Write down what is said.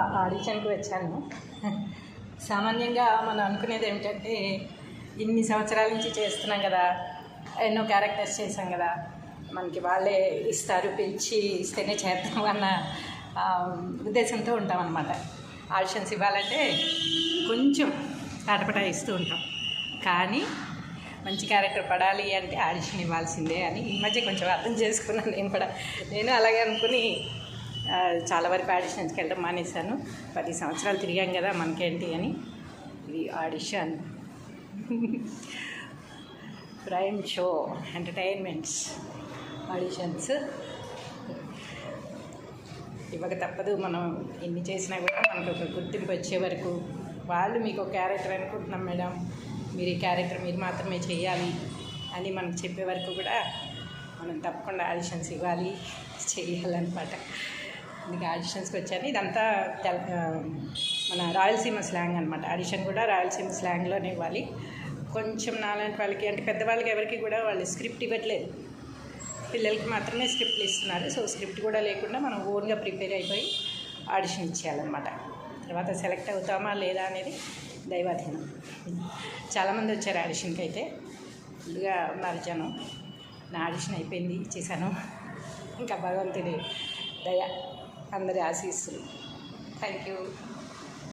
ఒక ఆడిషన్కి వచ్చాను. సామాన్యంగా మనం అనుకునేది ఏమిటంటే ఇన్ని సంవత్సరాల నుంచి చేస్తున్నాం కదా, ఎన్నో క్యారెక్టర్స్ చేసాం కదా, మనకి వాళ్ళే ఇస్తారు, పిలిచి ఇస్తేనే చేద్దాం అన్న ఉద్దేశంతో ఉంటాం అన్నమాట. ఆడిషన్స్ ఇవ్వాలంటే కొంచెం తాటపటా ఇస్తూ ఉంటాం. కానీ మంచి క్యారెక్టర్ పడాలి అంటే ఆడిషన్ ఇవ్వాల్సిందే అని ఈ మధ్య కొంచెం అర్థం చేసుకున్నాను. నేను అలాగే అనుకుని చాలా వరకు ఆడిషన్స్కి వెళ్ళడం మానేశాను. 10 సంవత్సరాలు తిరిగాం కదా, మనకేంటి అని. ఇది audition prime show entertainments auditions ఇవ్వక తప్పదు. మనం ఎన్ని చేసినా కూడా మనకు ఒక గుర్తింపు వచ్చే వరకు వాళ్ళు మీకు ఒక క్యారెక్టర్ అనుకుంటున్నాం మేడం, మీరు ఈ క్యారెక్టర్ మీరు మాత్రమే చేయాలి అని మనకు చెప్పే వరకు కూడా మనం తప్పకుండా ఆడిషన్స్ ఇవ్వాలి, చేయాలన్నమాట. అందుకే ఆడిషన్స్కి వచ్చాను. ఇదంతా మన రాయలసీమ స్లాంగ్ అనమాట. ఆడిషన్ కూడా రాయలసీమ స్లాంగ్లోనే ఇవ్వాలి. కొంచెం నాలాంటి వాళ్ళకి అంటే పెద్దవాళ్ళకి ఎవరికి కూడా వాళ్ళు స్క్రిప్ట్ ఇవ్వట్లేదు, పిల్లలకి మాత్రమే స్క్రిప్ట్లు ఇస్తున్నారు. సో స్క్రిప్ట్ కూడా లేకుండా మనం ఓన్గా ప్రిపేర్ అయిపోయి ఆడిషన్ ఇచ్చేయాలన్నమాట. తర్వాత సెలెక్ట్ అవుతామా లేదా అనేది దైవాధీనం. చాలామంది వచ్చారు ఆడిషన్కి, అయితే ఫుల్గా ఉన్నారు జనం. నా ఆడిషన్ అయిపోయింది, చేశాను. ఇంకా భగవంతుడి దయ, అందరి ఆశీస్సులు. Thank you.